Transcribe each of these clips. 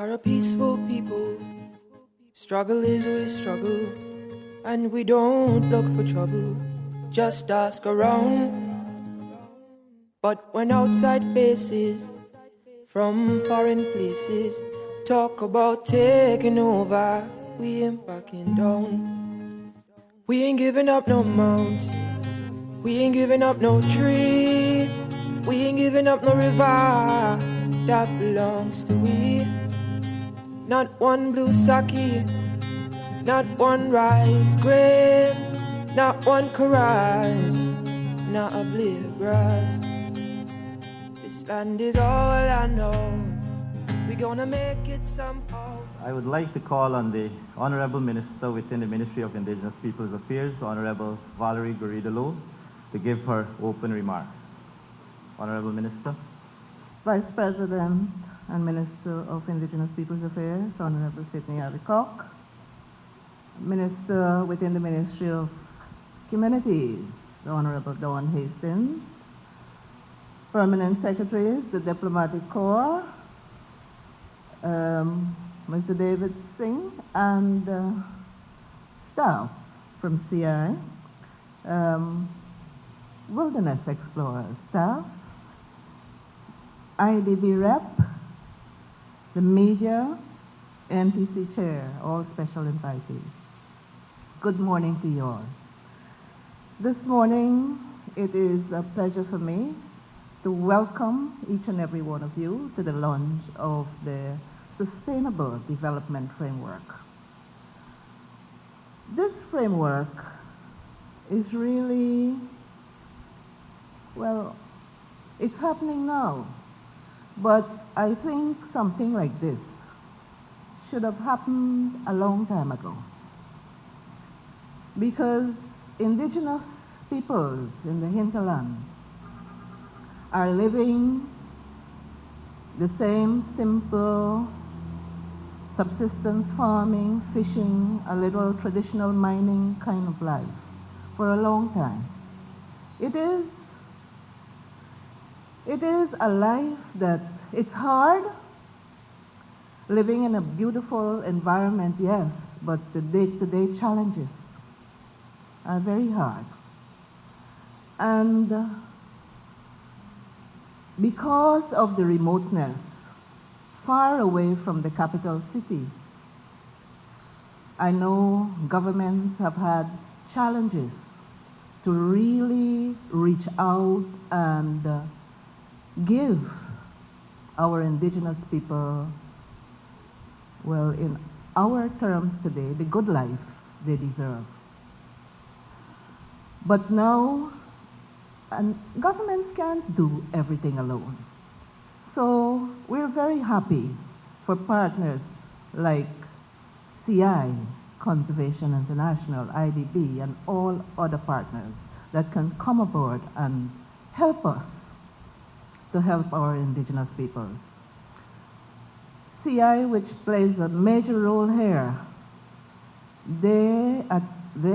are a peaceful people. Struggle is we struggle, and we don't look for trouble. Just ask around. But when outside faces from foreign places talk about taking over, we ain't backing down. We ain't giving up no mountain, we ain't giving up no tree, we ain't giving up no river that belongs to we. Not one blue sake, not one rice grain, not one chorus, not a blade of grass. This land is all I know. We're gonna make it somehow. I would like to call on the Honorable Minister within the Ministry of Indigenous Peoples Affairs, Honorable Valerie Garrido, to give her open remarks. Honorable Minister. Vice President and Minister of Indigenous Peoples Affairs, Honorable Sidney Alcock, Minister within the Ministry of Communities, the Honorable Dawn Hastings, Permanent Secretaries, the Diplomatic Corps, Mr. David Singh, and staff from CI, Wilderness Explorers staff, IDB rep, the media, NPC chair, all special invitees. Good morning to you all. This morning, it is a pleasure for me to welcome each and every one of you to the launch of the Sustainable Development Framework. This framework is really, well, it's happening now, but I think something like this should have happened a long time ago, because indigenous peoples in the hinterland are living the same simple subsistence farming, fishing, a little traditional mining kind of life for a long time. It is a life that it's hard, living in a beautiful environment, yes, but the day-to-day challenges are very hard. And because of the remoteness, far away from the capital city, I know governments have had challenges to really reach out and give our indigenous people, well, in our terms today, the good life they deserve. But now, and governments can't do everything alone. So we're very happy for partners like CI, Conservation International, IDB, and all other partners that can come aboard and help us to help our indigenous peoples. CI, which plays a major role here, they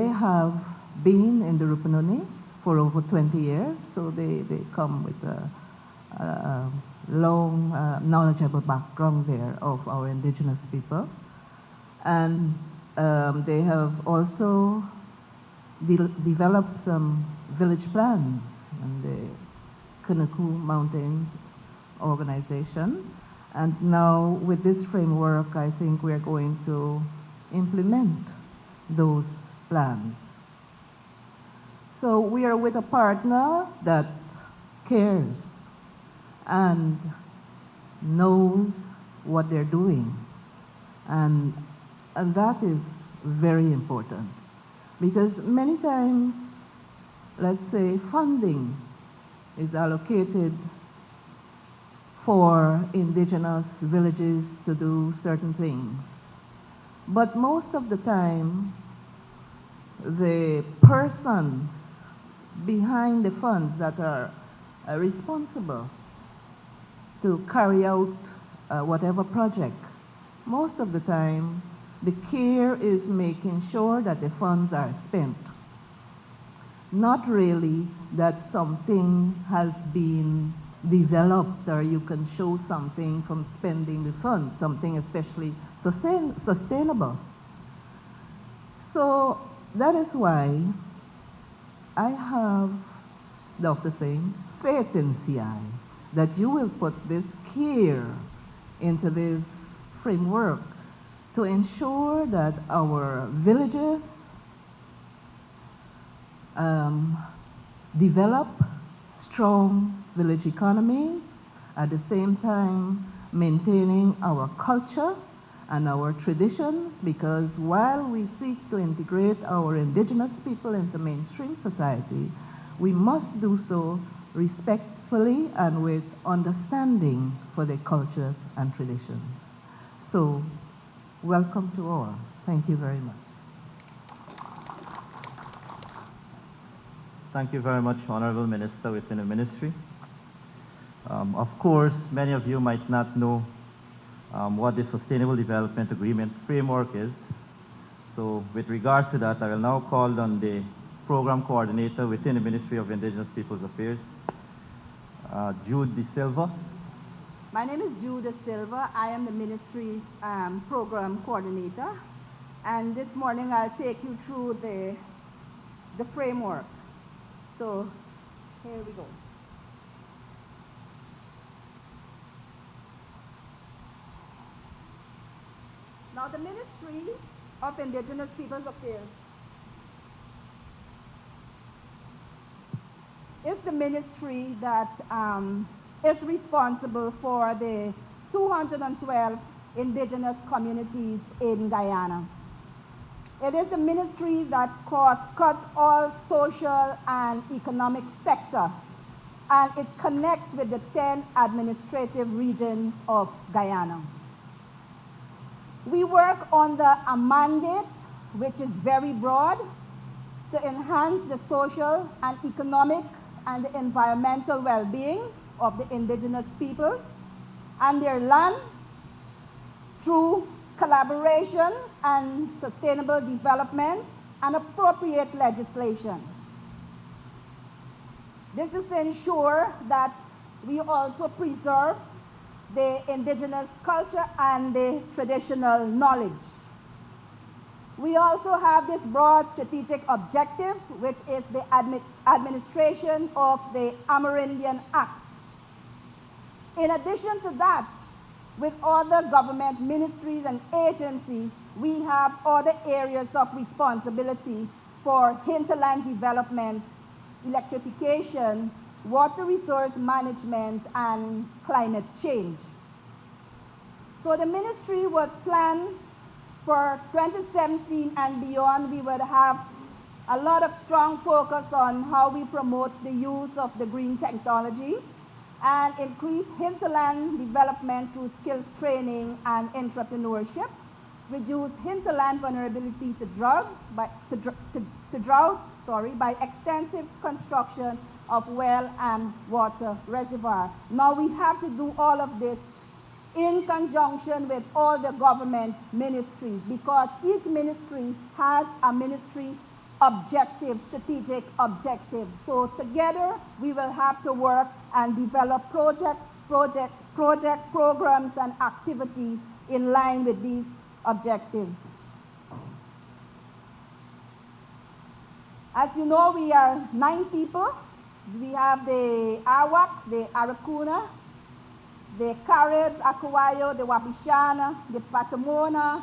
have been in the Rupununi for over 20 years, so they come with a long, knowledgeable background there of our indigenous people. And they have also developed some village plans in the Kunuku Mountains organization. And now with this framework, I think we're going to implement those plans. So we are with a partner that cares and knows what they're doing. And that is very important, because many times, let's say, funding is allocated for indigenous villages to do certain things. But most of the time, the persons behind the funds that are responsible to carry out whatever project, most of the time, the care is making sure that the funds are spent. Not really that something has been developed, or you can show something from spending the funds, something especially sustainable. So that is why I have, Dr. Singh, faith in CI that you will put this care into this framework to ensure that our villages develop strong village economies, at the same time maintaining our culture and our traditions, because while we seek to integrate our indigenous people into mainstream society, we must do so respectfully and with understanding for their cultures and traditions. So, welcome to all. Thank you very much. Thank you very much, Honorable Minister within the Ministry. Of course, many of you might not know what the Sustainable Development Agreement framework is. So with regards to that, I will now call on the Program Coordinator within the Ministry of Indigenous Peoples Affairs, Jude De Silva. My name is Jude De Silva. I am the Ministry's Program Coordinator. And this morning I'll take you through the framework. So here we go. Now the Ministry of Indigenous Peoples Affairs is the ministry that is responsible for the 212 indigenous communities in Guyana. It is the ministry that cross-cut all social and economic sector, and it connects with the 10 administrative regions of Guyana. We work under a mandate which is very broad to enhance the social and economic and the environmental well-being of the indigenous peoples and their land through collaboration and sustainable development and appropriate legislation. This is to ensure that we also preserve the indigenous culture and the traditional knowledge. We also have this broad strategic objective, which is the administration of the Amerindian Act. In addition to that, with other government ministries and agencies, we have other areas of responsibility for hinterland development, electrification, water resource management, and climate change. So the ministry would plan for 2017 and beyond. We would have a lot of strong focus on how we promote the use of the green technology and increase hinterland development through skills training and entrepreneurship, reduce hinterland vulnerability to drought by extensive construction of well and water reservoir. Now we have to do all of this in conjunction with all the government ministries, because each ministry has a ministry objective, strategic objective. So together we will have to work and develop project programs and activities in line with these objectives. As you know, we are 9 people. We have the Awaks, the Arakuna, the Caribs, Akawayo, the Wapishana, the Patamona,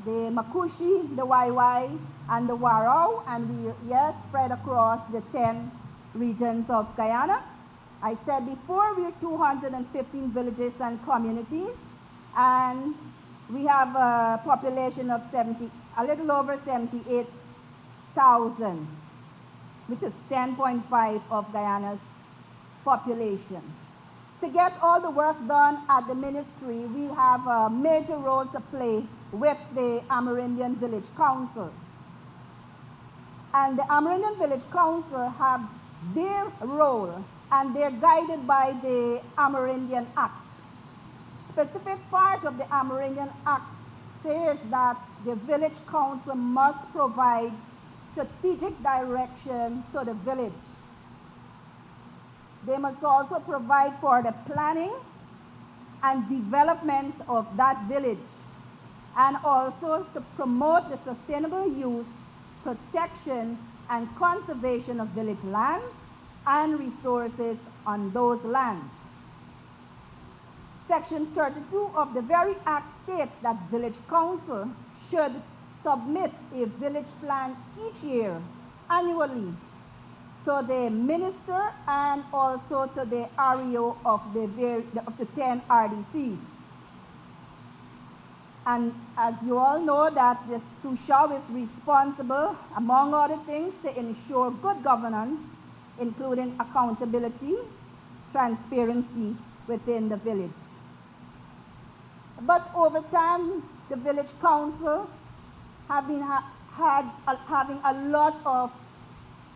the Makushi, the Waiwai, and the Warao, and we spread across the 10 regions of Guyana. I said before, we're 215 villages and communities, and we have a population of a little over 78,000, which is 10.5 of Guyana's population. To get all the work done at the ministry, we have a major role to play with the Amerindian Village Council. And the Amerindian Village Council have their role, and they're guided by the Amerindian Act. Specific part of the Amerindian Act says that the Village Council must provide strategic direction to the village. They must also provide for the planning and development of that village, and also to promote the sustainable use, protection, and conservation of village land and resources on those lands. Section 32 of the very Act states that Village Council should submit a village plan each year, annually, to the minister and also to the REO of the 10 RDCs. And as you all know, that the Tushao is responsible, among other things, to ensure good governance, including accountability, transparency within the village. But over time, the village council have been having a lot of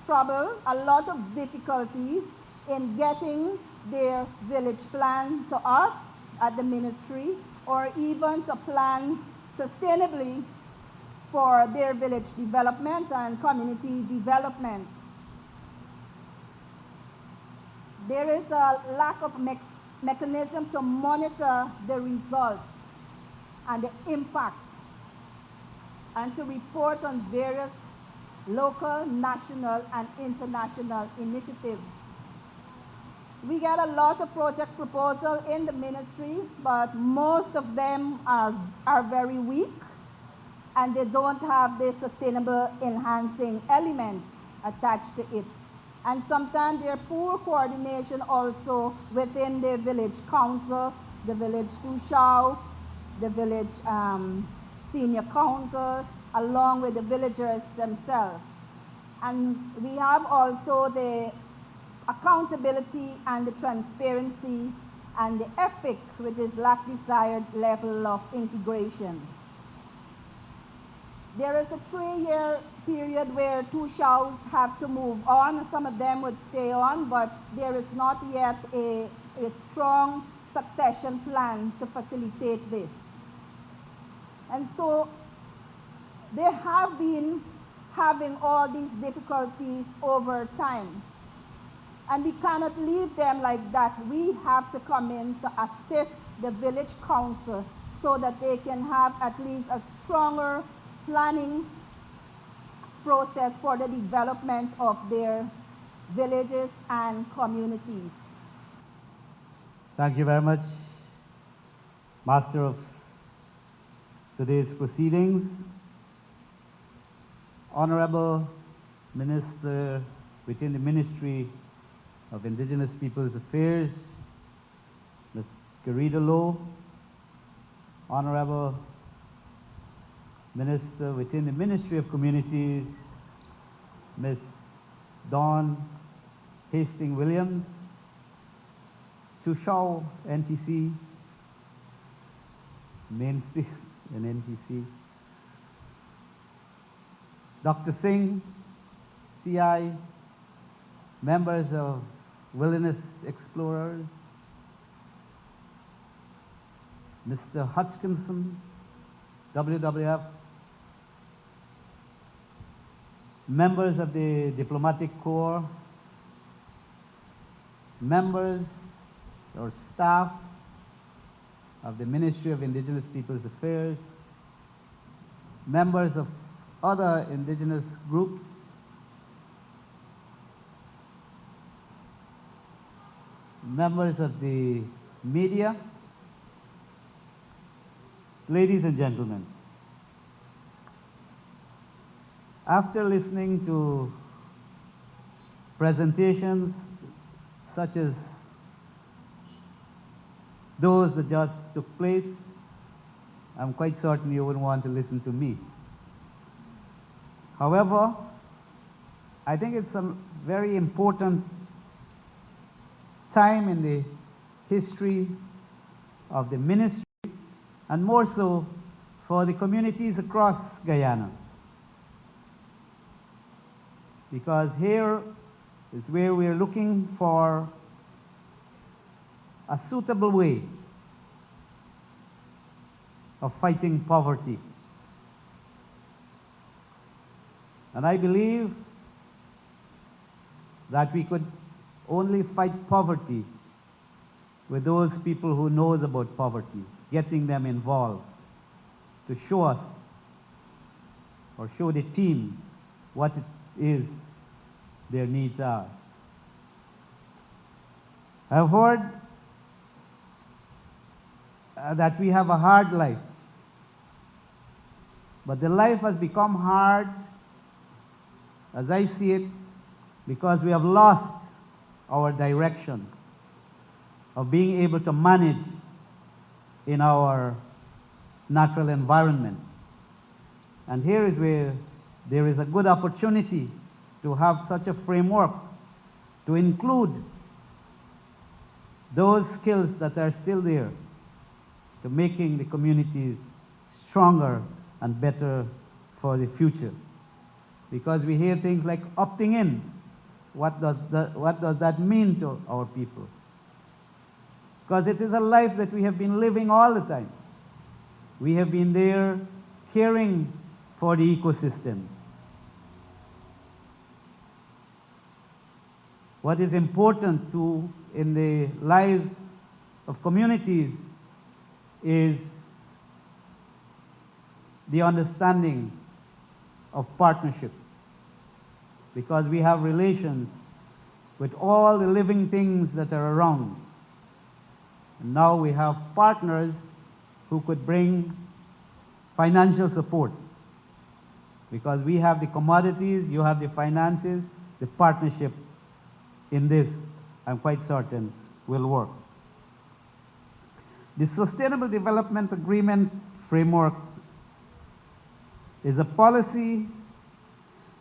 trouble, a lot of difficulties in getting their village plan to us at the ministry, or even to plan sustainably for their village development and community development. There is a lack of mechanism to monitor the results and the impact, and to report on various local, national, and international initiatives. We get a lot of project proposals in the ministry, but most of them are very weak, and they don't have the sustainable enhancing element attached to it. And sometimes there's poor coordination also within the village council, the village Tushao, the village senior council, along with the villagers themselves. And we have also the accountability and the transparency and the ethic, which is lack desired level of integration. There is a 3-year period where Tushaos have to move on. Some of them would stay on, but there is not yet a strong succession plan to facilitate this. And so they have been having all these difficulties over time. And we cannot leave them like that. We have to come in to assist the village council so that they can have at least a stronger planning process for the development of their villages and communities. Thank you very much, Master of today's proceedings. Honorable Minister within the Ministry of Indigenous Peoples Affairs, Ms. Garida Low, Honorable Minister within the Ministry of Communities, Ms. Dawn Hastings Williams, Tushao NTC, Mainstay and NTC, Dr. Singh, CI, members of Wilderness Explorers, Mr. Hutchinson, WWF, members of the Diplomatic Corps, members or staff of the Ministry of Indigenous Peoples Affairs, members of other indigenous groups, members of the media, ladies and gentlemen. After listening to presentations such as those that just took place, I'm quite certain you wouldn't want to listen to me. However, I think it's a very important time in the history of the ministry, and more so for the communities across Guyana. Because here is where we are looking for a suitable way of fighting poverty. And I believe that we could only fight poverty with those people who knows about poverty, getting them involved to show us or show the team what it is their needs are. I've heard that we have a hard life, but the life has become hard, as I see it, because we have lost our direction of being able to manage in our natural environment. And here is where there is a good opportunity to have such a framework to include those skills that are still there to making the communities stronger and better for the future. Because we hear things like opting in. What does that mean to our people? Because it is a life that we have been living all the time. We have been there caring for the ecosystems. What is important too in the lives of communities is the understanding of partnership, because we have relations with all the living things that are around. And now we have partners who could bring financial support, because we have the commodities, you have the finances. The partnership in this, I'm quite certain, will work. The Sustainable Development Agreement framework is a policy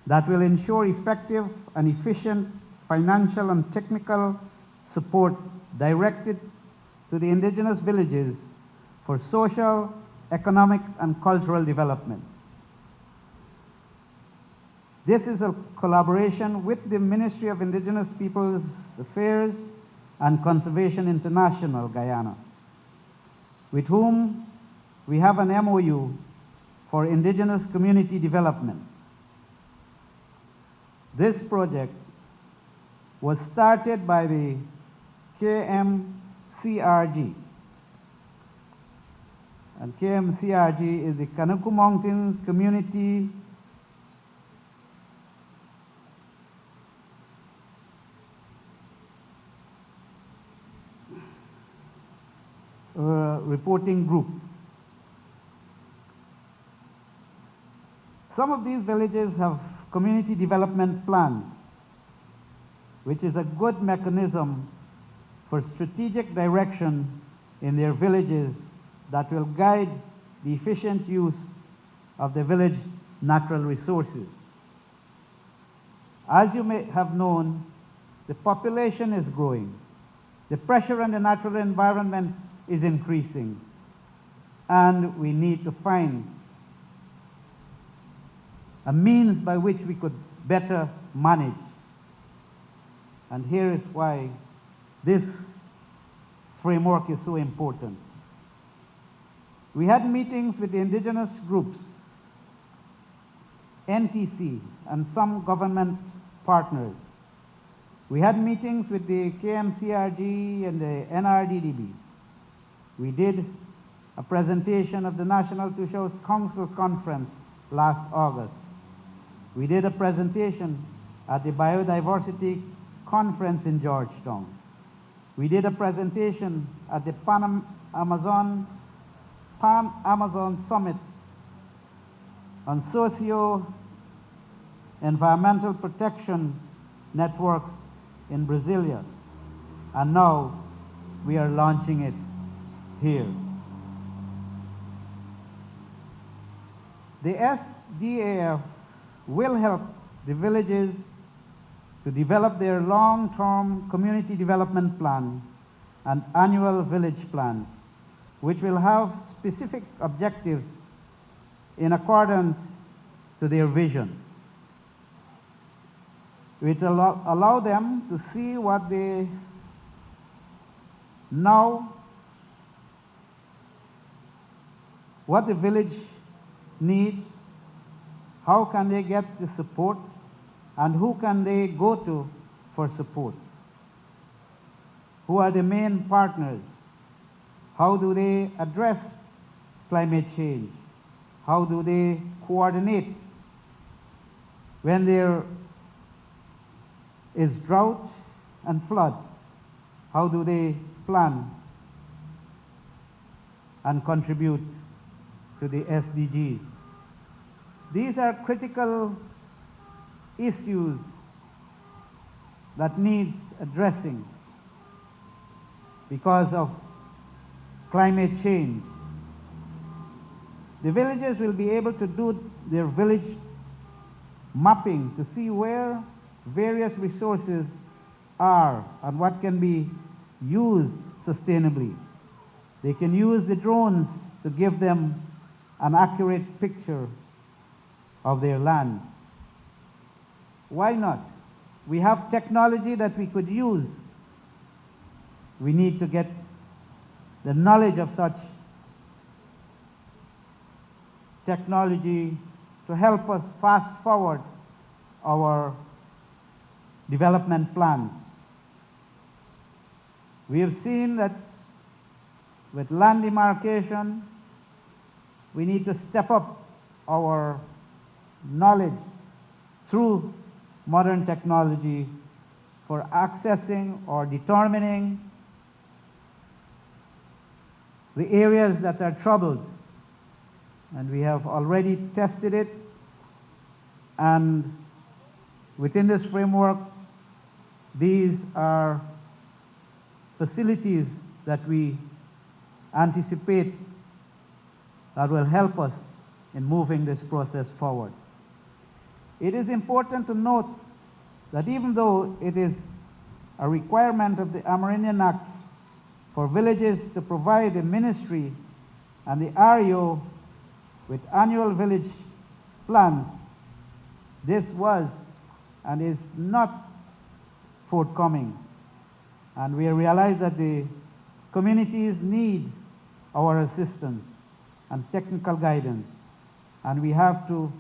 that will ensure effective and efficient financial and technical support directed to the indigenous villages for social, economic, and cultural development. This is a collaboration with the Ministry of Indigenous Peoples Affairs and Conservation International, Guyana, with whom we have an MOU for indigenous community development. This project was started by the KMCRG. And KMCRG is the Kanuku Mountains Community Reporting Group. Some of these villages have community development plans, which is a good mechanism for strategic direction in their villages that will guide the efficient use of the village natural resources. As you may have known, the population is growing. The pressure on the natural environment is increasing, and we need to find a means by which we could better manage. And here is why this framework is so important. We had meetings with the indigenous groups, NTC, and some government partners. We had meetings with the KMCRG and the NRDDB. We did a presentation of the National Two Shows Council Conference last August. We did a presentation at the Biodiversity Conference in Georgetown. We did a presentation at the Pan Amazon Summit on socio-environmental protection networks in Brasilia. And now we are launching it here. The SDAF will help the villages to develop their long-term community development plan and annual village plans, which will have specific objectives in accordance to their vision. It will allow them to see what they now, what the village needs, how can they get the support, and who can they go to for support. Who are the main partners? How do they address climate change? How do they coordinate? When there is drought and floods, how do they plan and contribute to the SDGs? These are critical issues that needs addressing because of climate change. The villages will be able to do their village mapping to see where various resources are and what can be used sustainably. They can use the drones to give them an accurate picture of their land. Why not? We have technology that we could use. We need to get the knowledge of such technology to help us fast forward our development plans. We have seen that with land demarcation, we need to step up our knowledge through modern technology for accessing or determining the areas that are troubled. And we have already tested it, and within this framework, these are facilities that we anticipate that will help us in moving this process forward. It is important to note that even though it is a requirement of the Amerindian Act for villages to provide the ministry and the REO with annual village plans, this was and is not forthcoming. And we realize that the communities need our assistance and technical guidance, and we have to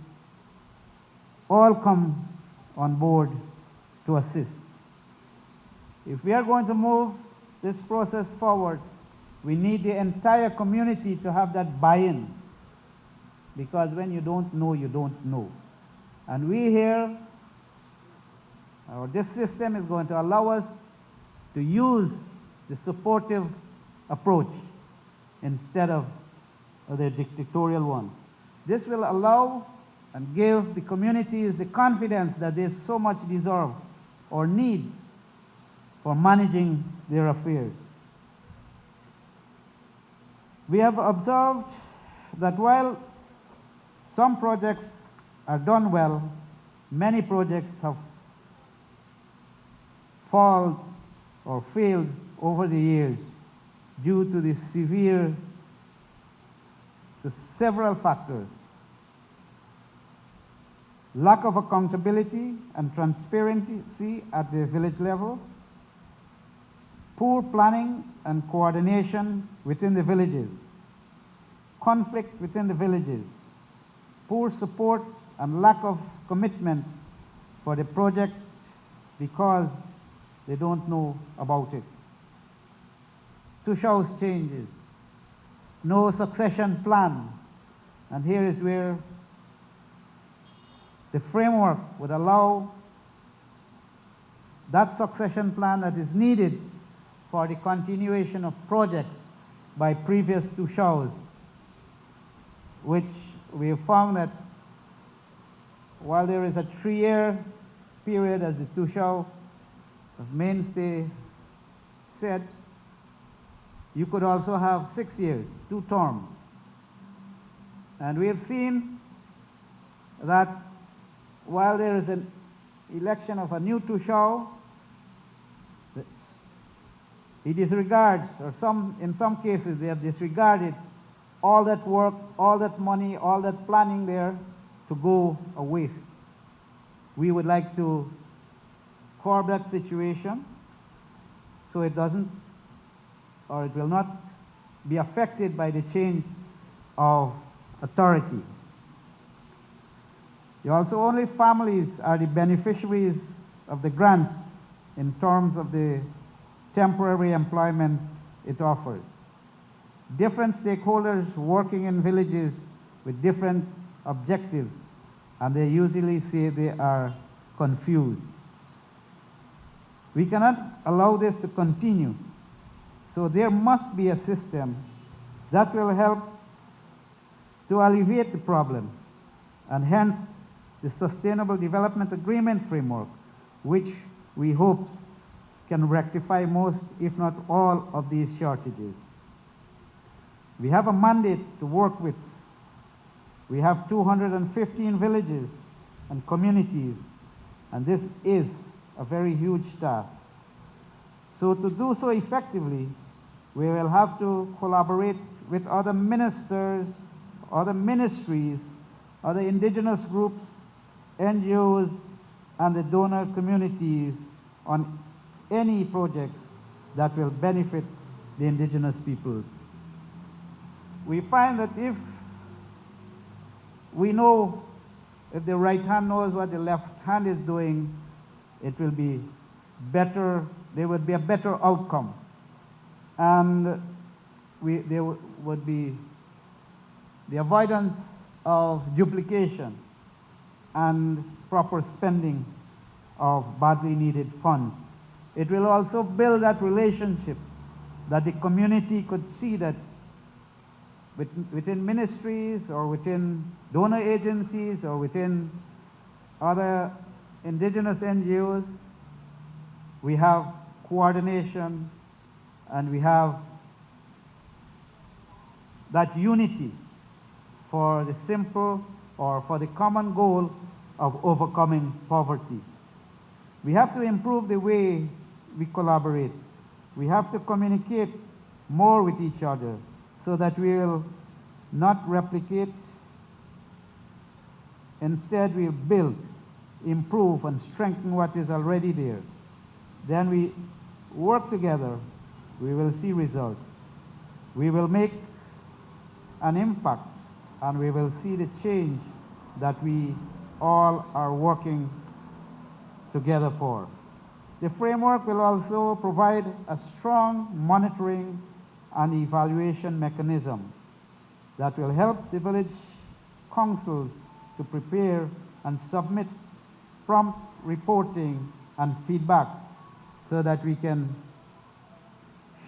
all come on board to assist. If we are going to move this process forward, we need the entire community to have that buy-in, because when you don't know, you don't know. And we here, or this system is going to allow us to use the supportive approach instead of the dictatorial one. This will allow and give the communities the confidence that they so much deserve or need for managing their affairs. We have observed that while some projects are done well, many projects have failed or failed over the years due to the several factors. Lack of accountability and transparency at the village level, poor planning and coordination within the villages, conflict within the villages, poor support and lack of commitment for the project because they don't know about it. Tushaus changes, no succession plan, and here is where the framework would allow that succession plan that is needed for the continuation of projects by previous Tushaus, which we have found that while there is a 3-year period, as the Tushau of Mainstay said, you could also have 6 years, 2 terms. And we have seen that while there is an election of a new Tushau, he disregards, or in some cases they have disregarded all that work, all that money, all that planning there to go a waste. We would like to curb that situation so it doesn't, or it will not be affected by the change of authority. Also, only families are the beneficiaries of the grants in terms of the temporary employment it offers. Different stakeholders working in villages with different objectives, and they usually say they are confused. We cannot allow this to continue, so there must be a system that will help to alleviate the problem, and hence the Sustainable Development Agreement framework, which we hope can rectify most, if not all, of these shortages. We have a mandate to work with. We have 215 villages and communities, and this is a very huge task. So to do so effectively, we will have to collaborate with other ministers, other ministries, other indigenous groups, NGOs, and the donor communities on any projects that will benefit the indigenous peoples. We find that if we know, if the right hand knows what the left hand is doing, it will be better, there would be a better outcome. And there would be the avoidance of duplication and proper spending of badly needed funds. It will also build that relationship that the community could see that within ministries or within donor agencies or within other indigenous NGOs, we have coordination and we have that unity for the simple or for the common goal of overcoming poverty. We have to improve the way we collaborate. We have to communicate more with each other so that we will not replicate. Instead, we build, improve, and strengthen what is already there. Then we work together, we will see results. We will make an impact, and we will see the change that we all are working together for. The framework will also provide a strong monitoring and evaluation mechanism that will help the village councils to prepare and submit prompt reporting and feedback so that we can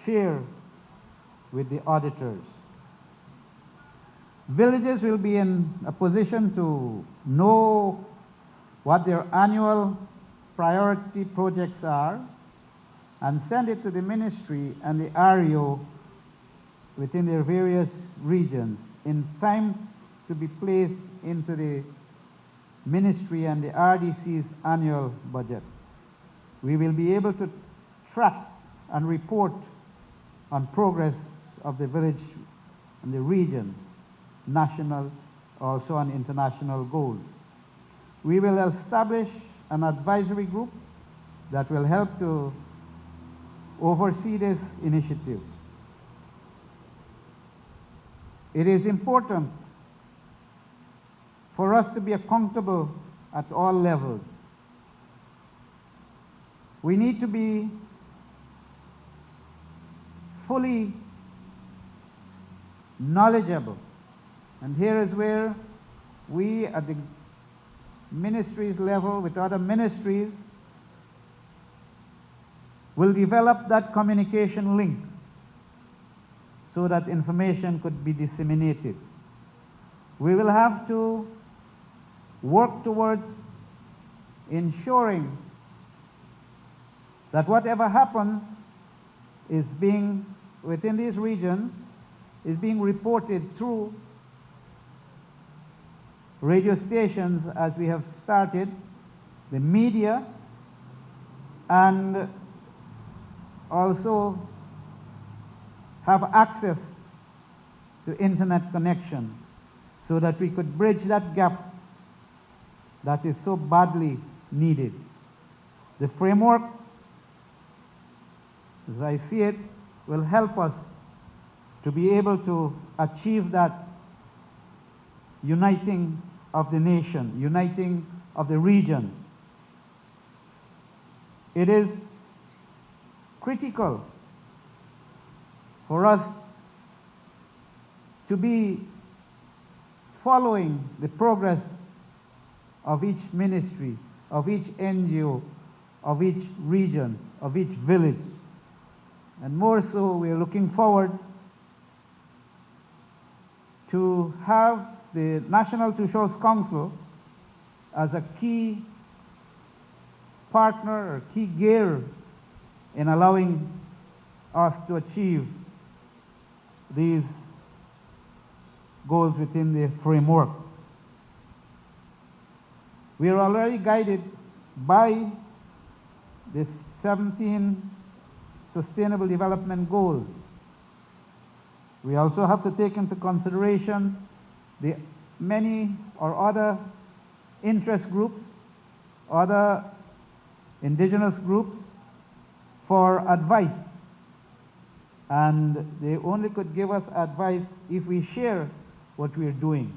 share with the auditors. Villages will be in a position to know what their annual priority projects are and send it to the ministry and the REO within their various regions in time to be placed into the ministry and the RDC's annual budget. We will be able to track and report on progress of the village and the region, national, also on international goals. We will establish an advisory group that will help to oversee this initiative. It is important for us to be accountable at all levels. We need to be fully knowledgeable. And here is where we at the ministries level with other ministries will develop that communication link so that information could be disseminated. We will have to work towards ensuring that whatever happens is being within these regions is being reported through radio stations, as we have started, the media, and also have access to internet connection so that we could bridge that gap that is so badly needed. The framework, as I see it, will help us to be able to achieve that uniting of the nation, uniting of the regions. It is critical for us to be following the progress of each ministry, of each NGO, of each region, of each village. And more so, we are looking forward to have the National Two Shores Council as a key partner or key gear in allowing us to achieve these goals within the framework. We are already guided by the 17 Sustainable Development Goals. We also have to take into consideration the many or other interest groups, other indigenous groups for advice. And they only could give us advice if we share what we are doing.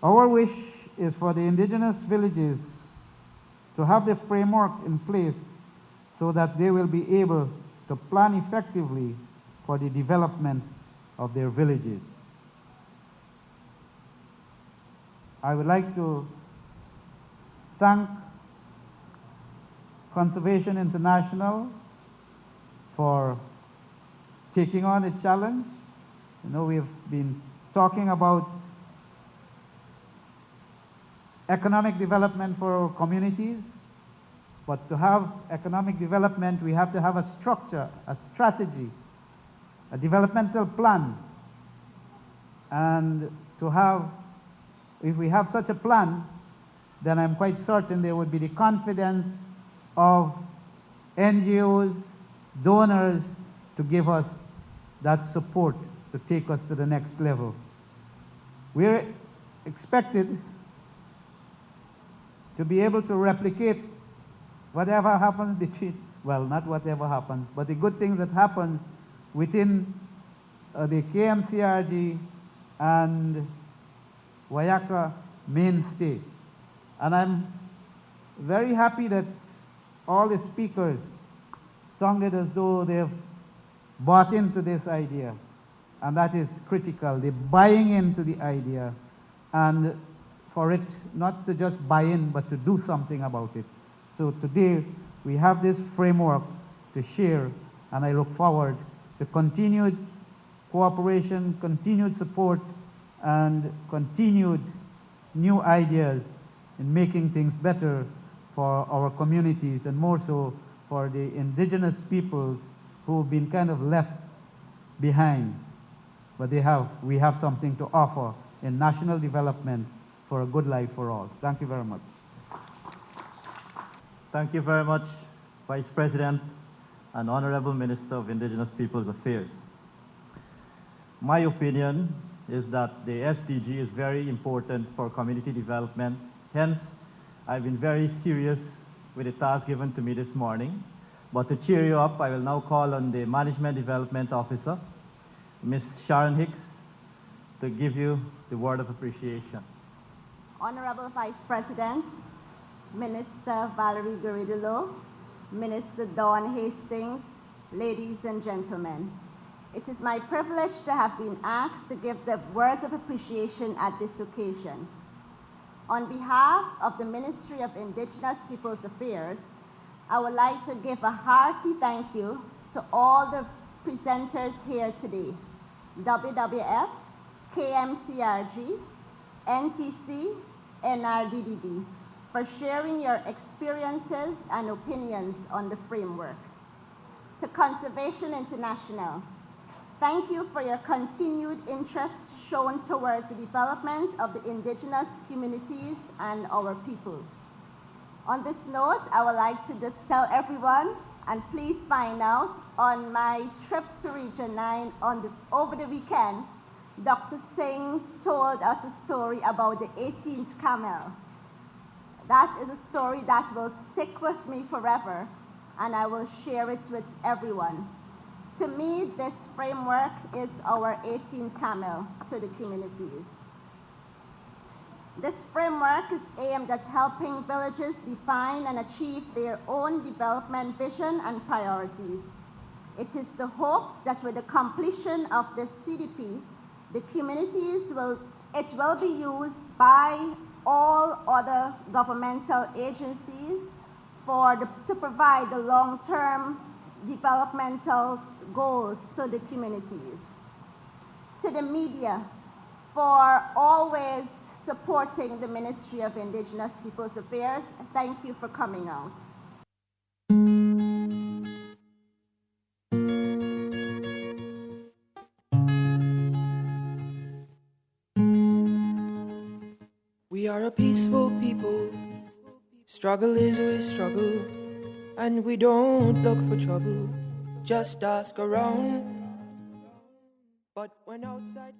Our wish is for the indigenous villages to have the framework in place so that they will be able to plan effectively for the development of their villages. I would like to thank Conservation International for taking on the challenge. You know, we've been talking about economic development for our communities, but to have economic development, we have to have a structure, a strategy, a developmental plan. And to have, if we have such a plan, then I'm quite certain there would be the confidence of NGOs, donors, to give us that support to take us to the next level. We're expected to be able to replicate whatever happens between, well, not whatever happens, but the good things that happens within the KMCRG and Wayaka mainstay. And I'm very happy that all the speakers sounded as though they've bought into this idea. And that is critical, the buying into the idea, and for it not to just buy in, but to do something about it. So today, we have this framework to share, and I look forward to continued cooperation, continued support, and continued new ideas in making things better for our communities, and more so for the indigenous peoples who've been kind of left behind. But we have something to offer in national development for a good life for all. Thank you very much. Thank you very much, Vice President and Honorable Minister of Indigenous Peoples Affairs. My opinion is that the SDG is very important for community development. Hence, I've been very serious with the task given to me this morning. But to cheer you up, I will now call on the Management Development Officer, Ms. Sharon Hicks, to give you the word of appreciation. Honorable Vice President, Minister Valerie Garrido, Minister Dawn Hastings, ladies and gentlemen. It is my privilege to have been asked to give the words of appreciation at this occasion. On behalf of the Ministry of Indigenous Peoples Affairs, I would like to give a hearty thank you to all the presenters here today, WWF, KMCRG, NTC, NRDDB, for sharing your experiences and opinions on the framework. To Conservation International, thank you for your continued interest shown towards the development of the indigenous communities and our people. On this note, I would like to just tell everyone, and please find out, on my trip to Region 9 over the weekend, Dr. Singh told us a story about the 18th camel. That is a story that will stick with me forever, and I will share it with everyone. To me, this framework is our 18th camel to the communities. This framework is aimed at helping villages define and achieve their own development vision and priorities. It is the hope that with the completion of the CDP, the it will be used by all other governmental agencies to provide the long-term developmental goals to the communities. To the media, for always supporting the Ministry of Indigenous Peoples Affairs, thank you for coming out. We are a peaceful people. Struggle is always struggle, and we don't look for trouble. Just ask around. But when outside